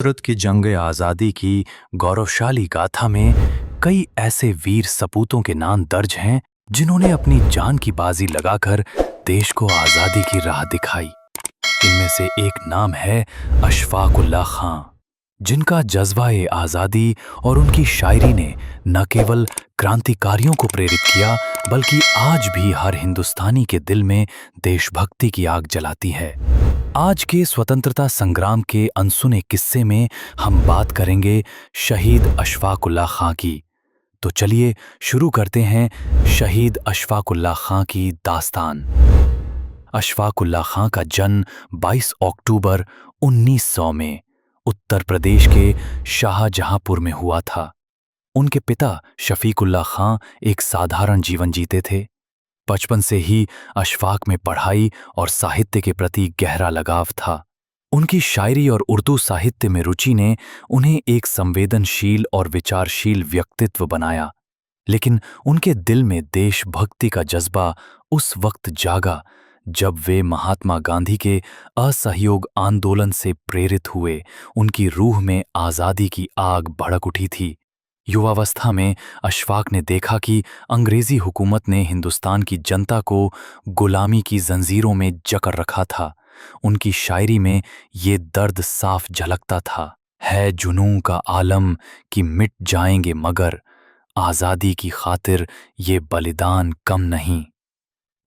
तुर्क की जंग-ए-आज़ादी की गौरवशाली गाथा में कई ऐसे वीर सपूतों के नाम दर्ज हैं जिन्होंने अपनी जान की बाजी लगाकर देश को आज़ादी की राह दिखाई। इनमें से एक नाम है अशफाक उल्लाह खां, जिनका जज्बा-ए-आज़ादी और उनकी शायरी ने न केवल क्रांतिकारियों को प्रेरित किया बल्कि आज भी हर हिंदुस्तानी के दिल में देशभक्ति की आग जलाती है। आज के स्वतंत्रता संग्राम के अनसुने किस्से में हम बात करेंगे शहीद अशफाक उल्लाह खां की। तो चलिए शुरू करते हैं शहीद अशफाक उल्लाह खां की दास्तान। अशफाक उल्लाह खां का जन्म 22 अक्टूबर 1900 में उत्तर प्रदेश के शाहजहांपुर में हुआ था। उनके पिता शफीक उल्लाह खां एक साधारण जीवन जीते थे। बचपन से ही अशफाक में पढ़ाई और साहित्य के प्रति गहरा लगाव था। उनकी शायरी और उर्दू साहित्य में रुचि ने उन्हें एक संवेदनशील और विचारशील व्यक्तित्व बनाया। लेकिन उनके दिल में देशभक्ति का जज्बा उस वक्त जागा जब वे महात्मा गांधी के असहयोग आंदोलन से प्रेरित हुए। उनकी रूह में आज़ादी की आग भड़क उठी थी। युवावस्था में अशफाक ने देखा कि अंग्रेजी हुकूमत ने हिंदुस्तान की जनता को गुलामी की जंजीरों में जकड़ रखा था। उनकी शायरी में ये दर्द साफ झलकता था। है जुनून का आलम कि मिट जाएंगे मगर आज़ादी की खातिर ये बलिदान कम नहीं।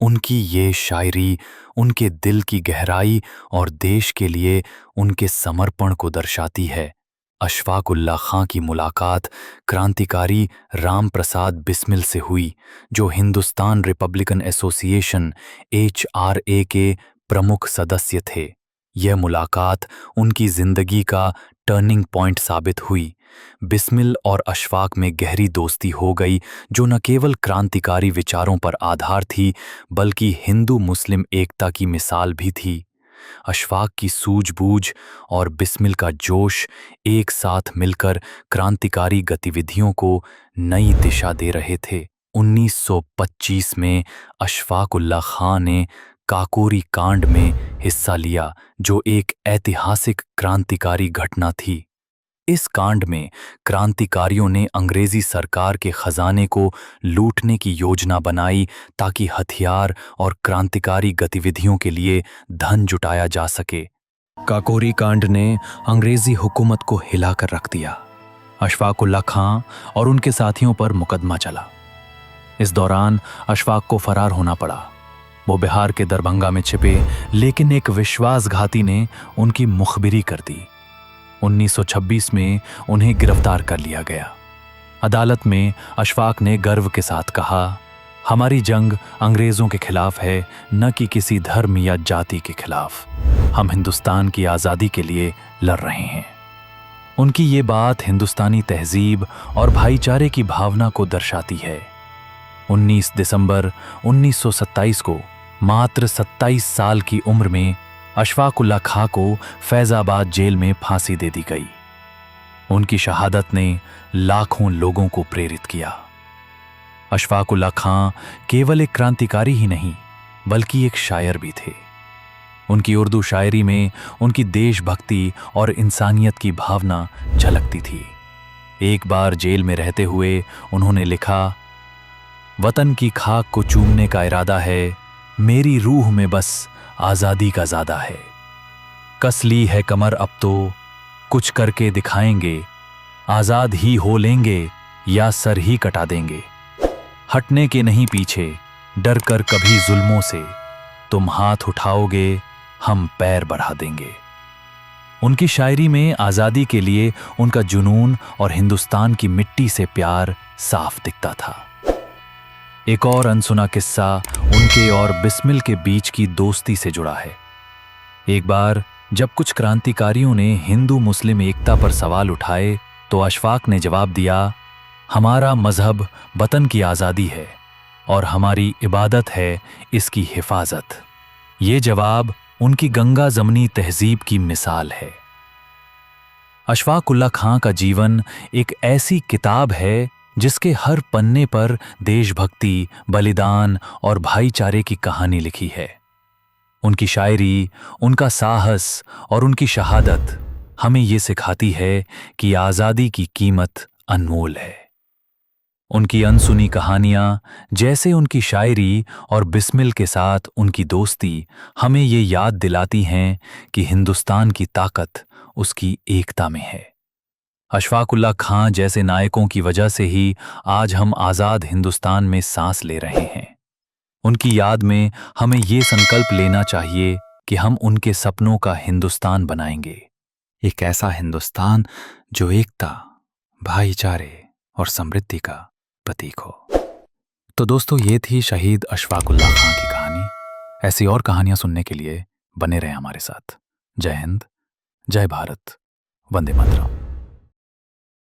उनकी ये शायरी उनके दिल की गहराई और देश के लिए उनके समर्पण को दर्शाती है। अशफाक उल्लाह खां की मुलाकात क्रांतिकारी राम प्रसाद बिस्मिल से हुई, जो हिंदुस्तान रिपब्लिकन एसोसिएशन HRA के प्रमुख सदस्य थे। यह मुलाकात उनकी जिंदगी का टर्निंग पॉइंट साबित हुई। बिस्मिल और अशफाक में गहरी दोस्ती हो गई, जो न केवल क्रांतिकारी विचारों पर आधार थी बल्कि हिंदू मुस्लिम एकता की मिसाल भी थी। अशफाक की सूझबूझ और बिस्मिल का जोश एक साथ मिलकर क्रांतिकारी गतिविधियों को नई दिशा दे रहे थे। 1925 में अशफाक उल्लाह खां ने काकोरी कांड में हिस्सा लिया, जो एक ऐतिहासिक क्रांतिकारी घटना थी। इस कांड में क्रांतिकारियों ने अंग्रेजी सरकार के खजाने को लूटने की योजना बनाई ताकि हथियार और क्रांतिकारी गतिविधियों के लिए धन जुटाया जा सके। काकोरी कांड ने अंग्रेजी हुकूमत को हिलाकर रख दिया। अशफाक उल्लाह खां और उनके साथियों पर मुकदमा चला। इस दौरान अशफाक को फरार होना पड़ा। वो बिहार के दरभंगा में छिपे, लेकिन एक विश्वासघाती ने उनकी मुखबिरी कर दी। 1926 में उन्हें गिरफ्तार कर लिया गया। अदालत में अशफाक ने गर्व के साथ कहा, हमारी जंग अंग्रेजों के खिलाफ है, न कि किसी धर्म या जाति के खिलाफ। हम हिंदुस्तान की आज़ादी के लिए लड़ रहे हैं। उनकी ये बात हिंदुस्तानी तहजीब और भाईचारे की भावना को दर्शाती है। 19 दिसंबर 1927 को मात्र 27 साल की उम्र में अशफाक उल्लाह खां को फैजाबाद जेल में फांसी दे दी गई। उनकी शहादत ने लाखों लोगों को प्रेरित किया। अशफाक उल्लाह खां केवल एक क्रांतिकारी ही नहीं बल्कि एक शायर भी थे। उनकी उर्दू शायरी में उनकी देशभक्ति और इंसानियत की भावना झलकती थी। एक बार जेल में रहते हुए उन्होंने लिखा, वतन की खाक को चूमने का इरादा है, मेरी रूह में बस आज़ादी का ज़्यादा है। कस ली है कमर अब तो कुछ करके दिखाएंगे, आज़ाद ही हो लेंगे या सर ही कटा देंगे। हटने के नहीं पीछे डर कर कभी जुल्मों से, तुम हाथ उठाओगे हम पैर बढ़ा देंगे। उनकी शायरी में आज़ादी के लिए उनका जुनून और हिंदुस्तान की मिट्टी से प्यार साफ दिखता था। एक और अनसुना किस्सा उनके और बिस्मिल के बीच की दोस्ती से जुड़ा है। एक बार जब कुछ क्रांतिकारियों ने हिंदू मुस्लिम एकता पर सवाल उठाए तो अशफाक ने जवाब दिया, हमारा मजहब वतन की आज़ादी है और हमारी इबादत है इसकी हिफाजत। ये जवाब उनकी गंगा जमनी तहजीब की मिसाल है। अशफाक उल्लाह खां का जीवन एक ऐसी किताब है जिसके हर पन्ने पर देशभक्ति, बलिदान और भाईचारे की कहानी लिखी है। उनकी शायरी, उनका साहस और उनकी शहादत हमें ये सिखाती है कि आज़ादी की कीमत अनमोल है। उनकी अनसुनी कहानियां, जैसे उनकी शायरी और बिस्मिल के साथ उनकी दोस्ती, हमें ये याद दिलाती हैं कि हिंदुस्तान की ताकत उसकी एकता में है। अशफाकुल्ला खां जैसे नायकों की वजह से ही आज हम आज़ाद हिंदुस्तान में सांस ले रहे हैं। उनकी याद में हमें ये संकल्प लेना चाहिए कि हम उनके सपनों का हिंदुस्तान बनाएंगे, एक ऐसा हिंदुस्तान जो एकता, भाईचारे और समृद्धि का प्रतीक हो। तो दोस्तों, ये थी शहीद अशफाकुल्ला खां की कहानी। ऐसी और कहानियां सुनने के लिए बने रहें हमारे साथ। जय हिंद, जय भारत, वंदे मातरम।